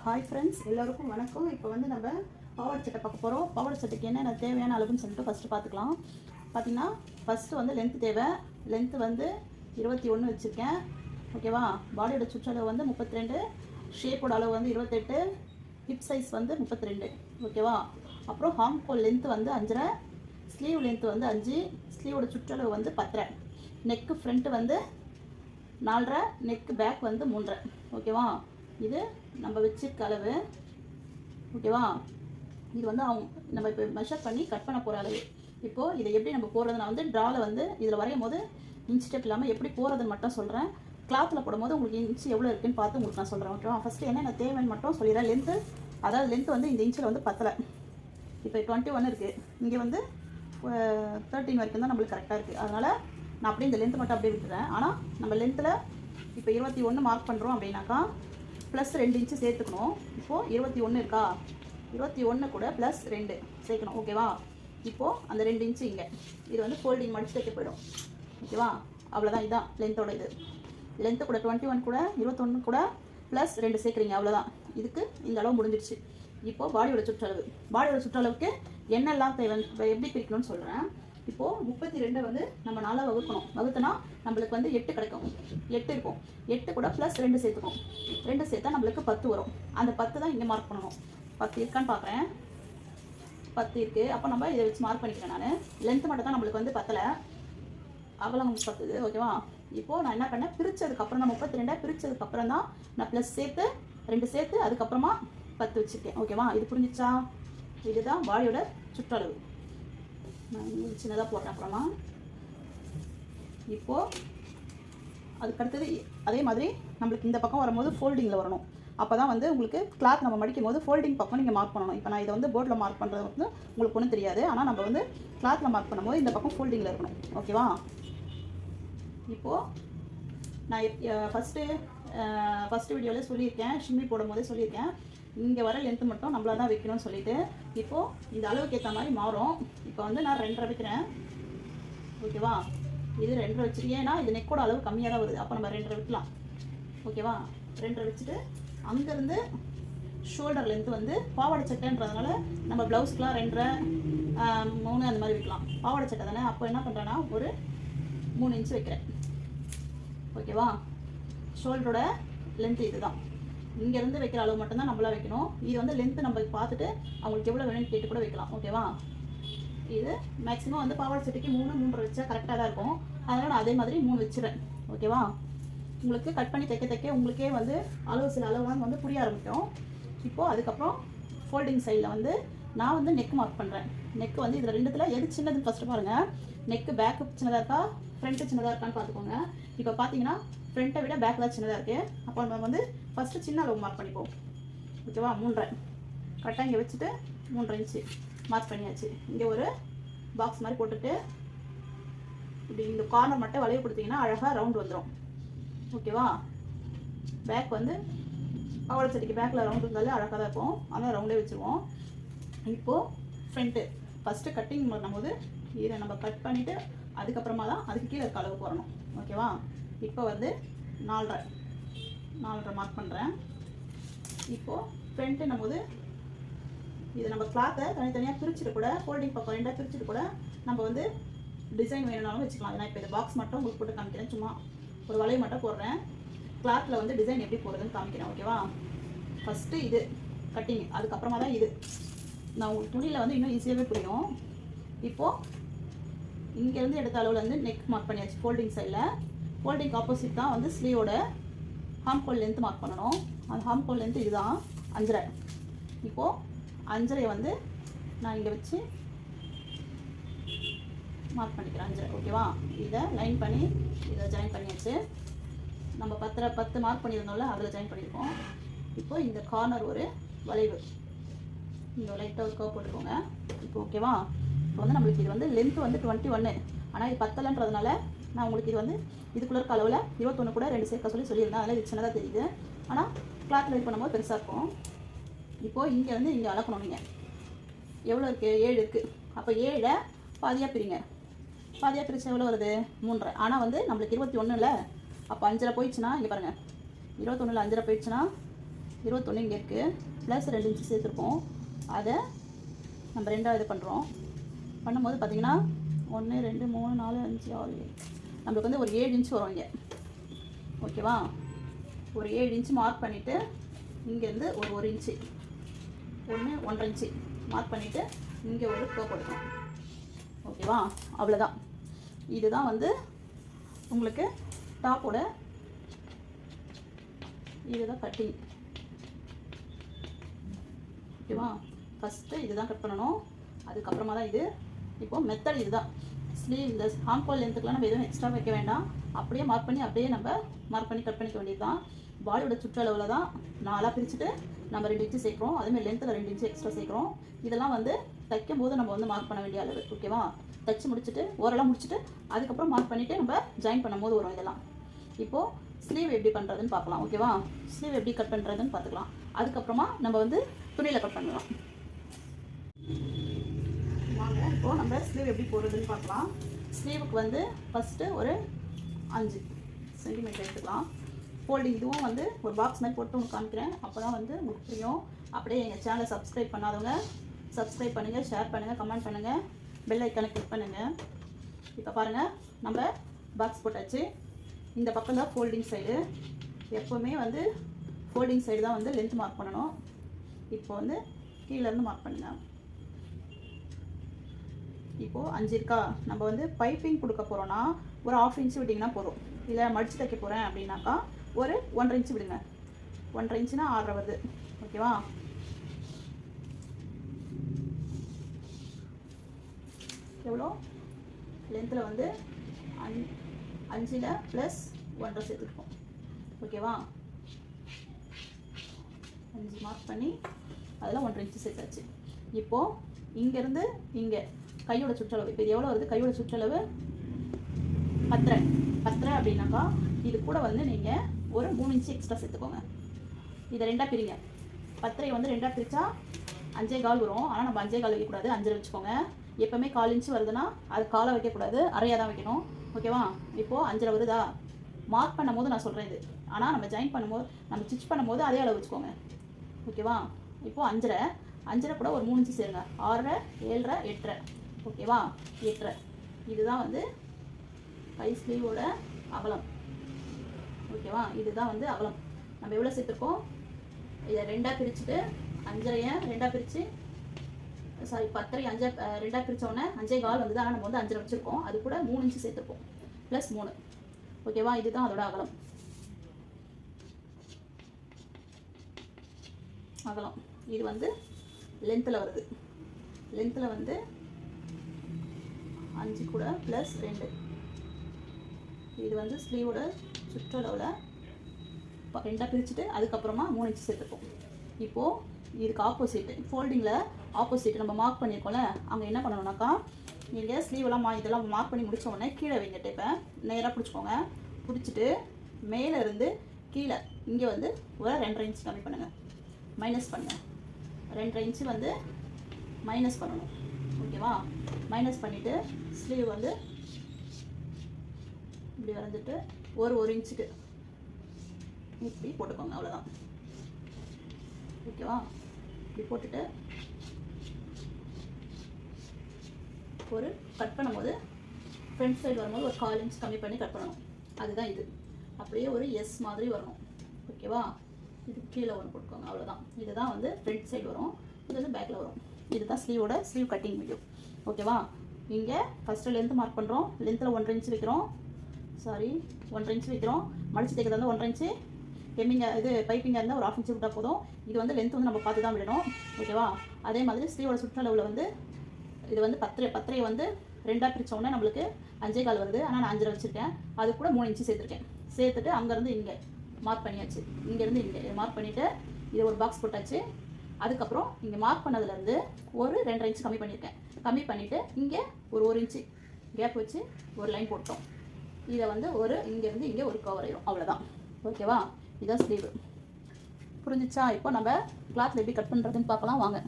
Hi friends, எல்லோருக்கும் வணக்கம். இப்போ வந்து நம்ம பாவாடை சட்டை பார்க்க போகிறோம். பாவாடை சட்டைக்கு என்னென்ன தேவையான அளவுன்னு சொல்லிட்டு ஃபஸ்ட்டு பார்த்துக்கலாம். பார்த்திங்கன்னா ஃபஸ்ட்டு வந்து லென்த்து தேவை. லென்த்து வந்து 21 வச்சுருக்கேன். ஓகேவா? பாடியோட சுற்றளவு வந்து 32, ஷேப்போட அளவு வந்து 28, ஹிப் சைஸ் வந்து 32. ஓகேவா? அப்புறம் ஹார்ம் ஹோல் லென்த்து வந்து 5.5, ஸ்லீவ் லென்த்து வந்து 5, ஸ்லீவோட சுற்றளவு வந்து 10.5, நெக்கு ஃப்ரண்ட்டு வந்து 4.5, நெக்கு பேக் வந்து 3.5. ஓகேவா? இது நம்ம வச்சிருக்க அளவு. ஓகேவா? இது வந்து நம்ம இப்போ மெஷர் பண்ணி கட் பண்ண போகிற அளவு. இப்போது இதை எப்படி நம்ம போடுறது, நான் வந்து ட்ராவில் வந்து இதில் வரையும் போது இன்ச் டேப் இல்லாமல் எப்படி போகிறதுன்னு மட்டும் சொல்கிறேன். கிளாத்தில் போடும்போது உங்களுக்கு இன்ச் எவ்வளோ இருக்குன்னு பார்த்து உங்களுக்கு நான் சொல்கிறேன். ஓகேவா? ஃபஸ்ட்டு என்னென்ன தேவைன்னு மட்டும் சொல்லிடுறேன். லென்த்து, அதாவது லென்த்து வந்து இந்த இன்ச்சில் வந்து 10. இப்போ 21 இருக்குது, இங்கே வந்து 13 வரைக்கும் தான் நம்மளுக்கு கரெக்டாக இருக்குது. அதனால் நான் அப்படியே இந்த லென்த்து மட்டும் அப்படியே விட்டுறேன். ஆனால் நம்ம லென்த்தில் இப்போ 21 மார்க் பண்ணுறோம் அப்படின்னாக்கா ப்ளஸ் 2 இன்ச்சு சேர்த்துக்கணும். இப்போது 21 இருக்கா, 21 கூட ப்ளஸ் 2 சேர்க்கணும். ஓகேவா? இப்போது அந்த 2 இன்ச்சு இங்கே இது வந்து ஃபோல்டிங் மடிச்சு தைக்க போயிடும். ஓகேவா? அவ்வளோதான். இதுதான் லென்த்தோட இது. லென்த்து கூட 21 கூட 21 கூட ப்ளஸ் 2 சேர்க்குறீங்க. அவ்வளோதான். இதுக்கு இந்த அளவு முடிஞ்சிடுச்சு. இப்போது பாடியோட சுற்றளவு. பாடியோட சுற்றளவுக்கு என்னெல்லாம் தேவை, எப்படி பிரிக்கணும்னு சொல்கிறேன். இப்போது 32 வந்து நம்ம 4 வகுக்கணும். வகுத்துனா நம்மளுக்கு வந்து 8 கிடைக்கும். 8 இருக்கும். 8 கூட ப்ளஸ் 2 சேர்த்துக்கும். 2 சேர்த்தா நம்மளுக்கு 10 வரும். அந்த 10 தான் இங்கே மார்க் பண்ணணும். 10 இருக்கான்னு பார்க்குறேன். 10 இருக்குது. அப்போ நம்ம இதை வச்சு மார்க் பண்ணிக்கிறேன். நான் லென்த்து மட்டும் தான் நம்மளுக்கு வந்து 10, அகலம் 10. ஓகேவா? இப்போது நான் என்ன பண்ணேன், பிரித்ததுக்கப்புறம் தான் 32 பிரித்ததுக்கப்புறம் தான் நான் ப்ளஸ் சேர்த்து 2 சேர்த்து அதுக்கப்புறமா 10 வச்சுருக்கேன். ஓகேவா? இது புரிஞ்சிச்சா? இதுதான் பாடியோட சுற்றளவு. நான் சின்னதாக போடுறேன். அப்புறமா இப்போது அதுக்கடுத்தது அதே மாதிரி நம்மளுக்கு இந்த பக்கம் வரும்போது ஃபோல்டிங்கில் வரணும். அப்போ தான் வந்து உங்களுக்கு கிளாத் நம்ம மடிக்கும் போது ஃபோல்டிங் பக்கம் நீங்கள் மார்க் பண்ணணும். இப்போ நான் இதை வந்து போர்டில் மார்க் பண்ணுறது வந்து உங்களுக்கு ஒன்றும் தெரியாது. ஆனால் நம்ம வந்து கிளாத்தில் மார்க் பண்ணும்போது இந்த பக்கம் ஃபோல்டிங்கில் இருக்கணும். ஓகேவா? இப்போது நான் ஃபஸ்ட்டு வீடியோவில் சொல்லியிருக்கேன், ஷிம்மி போடும்போதே சொல்லியிருக்கேன், இங்கே வர லென்த்து மட்டும் நம்மளா தான் வைக்கணும்னு சொல்லிவிட்டு. இப்போது இந்த அளவுக்கு ஏற்ற மாதிரி மாறும். இப்போ வந்து நான் 2.5 வைக்கிறேன். ஓகேவா? இது 2.5 வச்சுருக்கேன். ஏன்னா இது நெக்கோட அளவு கம்மியாக தான் வருது. அப்போ நம்ம 2.5 வைக்கலாம். ஓகேவா? 2.5 வச்சுட்டு அங்கேருந்து ஷோல்டர் லென்த்து வந்து பாவாடை சட்டைன்றதுனால நம்ம ப்ளவுஸ்க்குலாம் 2.5, 3 அந்த மாதிரி வைக்கலாம். பாவாடை சட்டை தானே. அப்போ என்ன பண்ணுறேன்னா ஒரு 3 இன்ச்சு வைக்கிறேன். ஓகேவா? ஷோல்டரோட லென்த்து இது தான். இங்கேருந்து வைக்கிற அளவு மட்டும்தான் நம்மளா வைக்கணும். இது வந்து லென்த்து நம்ம பார்த்துட்டு அவங்களுக்கு எவ்வளோ வேணும்னு கேட்டு கூட வைக்கலாம். ஓகேவா? இது மேக்ஸிமம் வந்து பாவாடை சட்டைக்கு 3, 3.5 வச்சா கரெக்டாக தான் இருக்கும். அதனால் நான் அதே மாதிரி 3 வச்சுறேன். ஓகேவா? உங்களுக்கு கட் பண்ணி தைக்க உங்களுக்கே வந்து சில அளவுலாம் வந்து புரிய ஆரம்பிக்கும். இப்போது அதுக்கப்புறம் ஃபோல்டிங் சைடில் வந்து நான் வந்து நெக் மார்க் பண்ணுறேன். நெக்கு வந்து இதில் ரெண்டுத்தில் எது சின்னதுன்னு ஃபஸ்ட்டு பாருங்கள். நெக்கு பேக்கு சின்னதாக இருக்கா, ஃப்ரண்ட்டு சின்னதாக இருக்கான்னு பார்த்துக்கோங்க. இப்போ பார்த்தீங்கன்னா ஃப்ரண்ட்டை விட பேக் தான் சின்னதாக இருக்குது. அப்போ நம்ம வந்து ஃபஸ்ட்டு சின்ன அளவு மார்க் பண்ணிப்போம். ஓகேவா? 3.5 கரெக்டாக இங்கே வச்சுட்டு 3.5 இன்ச்சு மார்க் பண்ணியாச்சு. இங்கே ஒரு பாக்ஸ் மாதிரி போட்டுட்டு இப்படி இந்த கார்னர் மட்டும் வளைவு கொடுத்தீங்கன்னா அழகாக ரவுண்ட் வந்துடும். ஓகேவா? பேக் வந்து பாவாடை சட்டைக்கு பேக்கில் ரவுண்ட் இருந்தாலே அழகாக தான் இருக்கும். அதனால் ரவுண்டே வச்சுருவோம். இப்போது ஃப்ரண்ட்டு ஃபஸ்ட்டு கட்டிங் பண்ணும்போது இதை நம்ம கட் பண்ணிவிட்டு அதுக்கப்புறமா தான் அதுக்கு கீழே இருக்க அளவுக்கு வரணும். ஓகேவா? இப்போ வந்து 4.5 மார்க் பண்ணுறேன். இப்போது ஃப்ரண்ட்டுன்னும் போது இதை நம்ம கிளாத்தை தனித்தனியாக பிரிச்சுட்டு கூட ஃபோல்டிங் பக்கம் 2 பிரிச்சுட்டு கூட நம்ம வந்து டிசைன் வேணும்னாலும் வச்சுக்கலாம். நான் இப்போ இந்த பாக்ஸ் மட்டும் உங்களுக்கு போட்டு காமிக்கிறேன். சும்மா ஒரு வளைவு மட்டும் போடுறேன். கிளாத்தில் வந்து டிசைன் எப்படி போடுறதுன்னு காமிக்கிறேன். ஓகேவா? ஃபஸ்ட்டு இது கட்டிங், அதுக்கப்புறமா தான் இது. நான் உங்களுக்கு துணியில் வந்து இன்னும் ஈஸியாகவே புரியும். இப்போது இங்கேருந்து எடுத்த அளவில் வந்து நெக் மார்க் பண்ணியாச்சு. ஃபோல்டிங் சைடில் ஃபோல்டிங் ஆப்போசிட் தான் வந்து ஸ்லீவோட ஹார்ம் ஹோல் லென்த்து மார்க் பண்ணணும். அந்த ஹார்ம் ஹோல் லென்த்து இதுதான் 5.5. இப்போது 5.5 வந்து நான் இங்கே வச்சு மார்க் பண்ணிக்கிறேன். 5.5. ஓகேவா? இதை லைன் பண்ணி இதை ஜாயின் பண்ணியாச்சு. நம்ம 10 மார்க் பண்ணியிருந்தோம்ல, அதில் ஜாயின் பண்ணியிருக்கோம். இப்போது இந்த கார்னர் ஒரு வளைவு இங்கே லைட்டாக ஒரு கர்வ் போட்டுக்கோங்க. இப்போ ஓகேவா? இப்போ வந்து நம்மளுக்கு இது வந்து லென்த்து வந்து 21, ஆனால் இது 10லன்றதுனால நான் உங்களுக்கு இது வந்து இதுக்குள்ளே இருக்க அளவில் 21 கூட 2 சேர்க்க சொல்லியிருந்தேன். அதனால் இது சின்னதாக தெரியுது. ஆனால் கிளாத்தில் இது பண்ணும்போது பெருசாக இருக்கும். இப்போது இங்கே வந்து இங்கே அளக்கணும். நீங்கள் எவ்வளோ இருக்குது? 7 இருக்குது. அப்போ 7 பாதியாக பிரிங்க. பாதியாக பிரித்து எவ்வளோ வருது? 3.5. ஆனால் வந்து நம்மளுக்கு 21 இல்லை. அப்போ 5.5 போயிடுச்சுன்னா இங்கே பாருங்கள், 21ல் 5.5 போயிடுச்சுன்னா 21 இங்கே இருக்குது, ப்ளஸ் 2 இன்ச்சு சேர்த்துருக்கோம். அதை நம்ம 2ஆக இது பண்ணுறோம். பண்ணும்போது பார்த்திங்கன்னா 1 2 3 4 5 6 7 நம்மளுக்கு வந்து ஒரு 7 இன்ச்சு வரும் இங்கே. ஓகேவா? ஒரு 7 இன்ச்சு மார்க் பண்ணிவிட்டு இங்கேருந்து ஒரு இன்ச்சு 1.5 இன்ச்சு மார்க் பண்ணிவிட்டு இங்கே ஒரு க்ளோ கொடுக்கணும். ஓகேவா? அவ்வளோதான். இதுதான் வந்து உங்களுக்கு டாப்போட இதுதான் கட்டிங். ஓகேவா? ஃபஸ்ட்டு இதுதான் கட் பண்ணணும், அதுக்கப்புறமா தான் இது. இப்போது மெத்தட் இதுதான். ஸ்லீவ் இந்த ஹாம்கோல் லென்த்துக்குலாம் நம்ம எதுவும் எக்ஸ்ட்ரா வைக்க வேண்டாம். அப்படியே மார்க் பண்ணி அப்படியே நம்ம மார்க் பண்ணி கட் பண்ணிக்க வேண்டியது தான். பாடியோட சுற்றளவில் தான் 4ஆக பிரிச்சுட்டு நம்ம 2 இன்ச்சு சேர்க்குறோம். அதேமாதிரி லென்த்தில் 2 இன்ச்சு எக்ஸ்ட்ரா சேர்க்குறோம். இதெல்லாம் வந்து தைக்கும் போது நம்ம வந்து மார்க் பண்ண வேண்டிய அளவு. ஓகேவா? தைச்சி முடிச்சுட்டு ஓரெல்லாம் முடிச்சுட்டு அதுக்கப்புறம் மார்க் பண்ணிவிட்டு நம்ம ஜாயின் பண்ணும் போது வரும் இதெல்லாம். இப்போது ஸ்லீவ் எப்படி பண்ணுறதுன்னு பார்க்கலாம். ஓகேவா? ஸ்லீவ் எப்படி கட் பண்ணுறதுன்னு பார்த்துக்கலாம். அதுக்கப்புறமா நம்ம வந்து துணியில் கட் பண்ணலாம். வாங்க இப்போது நம்ம ஸ்லீவ் எப்படி போடுறதுன்னு பார்க்கலாம். ஸ்லீவுக்கு வந்து ஃபஸ்ட்டு ஒரு 5 சென்டிமீட்டர் எடுத்துக்கலாம். ஃபோல்டிங் இதுவும் வந்து ஒரு பாக்ஸ் மாதிரி போட்டு உங்களுக்கு காமிக்கிறேன், அப்போ தான் வந்து உங்களுக்கு புரியும். அப்படியே எங்கள் சேனலை சப்ஸ்கிரைப் பண்ணாதவங்க சப்ஸ்கிரைப் பண்ணுங்கள், ஷேர் பண்ணுங்கள், கமெண்ட் பண்ணுங்கள், பெல் ஐக்கானை கிளிக் பண்ணுங்கள். இப்போ பாருங்கள், நம்ம பாக்ஸ் போட்டாச்சு. இந்த பக்கம் தான் ஃபோல்டிங் சைடு. எப்போவுமே வந்து ஃபோல்டிங் சைடு தான் வந்து லென்த் மார்க் பண்ணணும். இப்போ வந்து கீழேருந்து மார்க் பண்ணுங்கள். இப்போது 5 இருக்கா, நம்ம வந்து பைப்பிங் கொடுக்க போகிறோன்னா ஒரு 1/2 இன்ச்சு விட்டிங்கன்னா போதும். இல்லை மடித்து தைக்க போகிறேன் அப்படின்னாக்கா ஒரு 1.5 இன்ச்சு விடுங்க. 1.5 இன்ச்சுனா 6 வருது. ஓகேவா? எவ்வளோ லென்த்தில் வந்து 5ல் ப்ளஸ் 1.5 சேர்த்துருக்கோம். ஓகேவா? 5 மார்க் பண்ணி அதில் 1.5 இன்ச்சு சேர்த்தாச்சு. இப்போது இங்கேருந்து இங்கே கையோட சுற்றளவு இப்போ இது எவ்வளோ வருது? கையோட சுற்றளவு 10 அப்படின்னாக்கா இது கூட வந்து நீங்கள் ஒரு 3 இன்ச்சு எக்ஸ்ட்ரா சேர்த்துக்கோங்க. இதை 2ஆக பிரிங்க. 10 வந்து 2ஆக பிரித்தா 5.25 வரும். ஆனால் நம்ம 5.25 வைக்கக்கூடாது, 5 வச்சுக்கோங்க. எப்போவுமே 1/4 இன்ச்சு வருதுன்னா அது காலை வைக்கக்கூடாது, அரையாக தான் வைக்கணும். ஓகேவா? இப்போது 5 வருதா? மார்க் பண்ணும் போது நான் சொல்கிறேன் இது. ஆனால் நம்ம ஜாயின் பண்ணும்போது நம்ம ஸ்டிச் பண்ணும்போது அதே அளவு வச்சுக்கோங்க. ஓகேவா? இப்போது 5.5 கூட ஒரு 3 இன்ச்சு சேருங்க. 6, 7, 8. ஓகேவா? 8. இதுதான் வந்து கை ஸ்லீவோட அகலம். ஓகேவா? இதுதான் வந்து அகலம். நம்ம எவ்வளோ சேர்த்துருக்கோம்? இதை 2ஆக பிரிச்சுட்டு 5.5 2ஆக பிரித்து 10 2ஆக பிரித்தோடனே 5.25 வந்து தான் நம்ம வந்து 5 வச்சுருக்கோம். அது கூட 3 இன்ச்சு சேர்த்துருக்கோம் ப்ளஸ் 3. ஓகேவா? இதுதான் அதோட அகலம். இது வந்து லென்த்தில் வருது. லென்த்தில் வந்து 5 கூட ப்ளஸ் 2. இது வந்து ஸ்லீவோட சுற்றளவில் 2ஆக பிரிச்சுட்டு அதுக்கப்புறமா 3 இன்ச்சு சேர்த்துப்போம். இப்போது இதுக்கு ஆப்போசிட்டு ஃபோல்டிங்கில் ஆப்போசிட் நம்ம மார்க் பண்ணியிருக்கோம்ல, அங்கே என்ன பண்ணணும்னாக்கா நீங்கள் ஸ்லீவெல்லாம் இதெல்லாம் மார்க் பண்ணி முடித்த உடனே கீழே வைங்க. டேப்பை நேராக பிடிச்சிக்கோங்க. பிடிச்சிட்டு மேலே இருந்து கீழே இங்கே வந்து ஒரு 2.5 இன்ச்சு கம்மி பண்ணுங்கள், மைனஸ் பண்ணுங்கள். 2.5 இன்ச்சு வந்து மைனஸ் பண்ணணும். ஓகேவா? மைனஸ் பண்ணிவிட்டு ஸ்லீவ் வந்து இப்படி வரைஞ்சிட்டு ஒரு இன்ச்சுக்கு இப்படி போட்டுக்கோங்க. அவ்வளோதான். ஓகேவா? இப்படி போட்டுட்டு ஒரு கட் பண்ணும்போது ஃப்ரண்ட் சைடு வரும்போது ஒரு 1/4 இன்ச் கம்மி பண்ணி கட் பண்ணணும். அதுதான் இது. அப்படியே ஒரு எஸ் மாதிரி வரணும். ஓகேவா? இது கீழே ஒன்று போட்டுக்கோங்க. அவ்வளோதான். இதுதான் வந்து ஃப்ரண்ட் சைடு வரும், இது வந்து பேக்கில் வரும். இதுதான் ஸ்லீவ் கட்டிங் வீடியோ. ஓகேவா? இங்கே ஃபஸ்ட்டு லென்த்து மார்க் பண்ணுறோம். லென்த்தில் 1.5 இன்ச்சு வைக்கிறோம். 1.5 இன்ச்சு வைக்கிறோம். மடிச்சு தைக்கிறது வந்து 1.5 இன்ச்சு. இது பைப்பிங்காக இருந்தால் ஒரு 1/2 இன்ச்சு விட்டால் போதும். இது வந்து லென்த் வந்து நம்ம பார்த்து தான் விடணும். ஓகேவா? அதே மாதிரி ஸ்லீவோட சுற்றளவில் வந்து இது வந்து 10 வந்து 2ஆக பிரித்தோடனே நம்மளுக்கு 5.25 வருது. ஆனால் நான் 5 வச்சுருக்கேன். அது கூட 3 இன்ச்சு சேர்த்துருக்கேன். சேர்த்துட்டு அங்கேருந்து இங்கே மார்க் பண்ணியாச்சு. இங்கேருந்து இங்கே மார்க் பண்ணிவிட்டு இது ஒரு பாக்ஸ் போட்டாச்சு. அதுக்கப்புறம் இங்கே மார்க் பண்ணதுலேருந்து ஒரு 2.5 இன்ச்சு கம்மி பண்ணியிருக்கேன். கம்மி பண்ணிவிட்டு இங்கே ஒரு இன்ச்சு கேப் வச்சு ஒரு லைன் போட்டோம். இதை வந்து இங்கேருந்து இங்கே ஒரு கவர் ஆயிடும். அவ்வளோதான். ஓகேவா? இதான் ஸ்லீவ். புரிஞ்சிச்சா? இப்போ நம்ம கிளாத்தில் எப்படி கட் பண்ணுறதுன்னு பார்க்கலாம் வாங்க.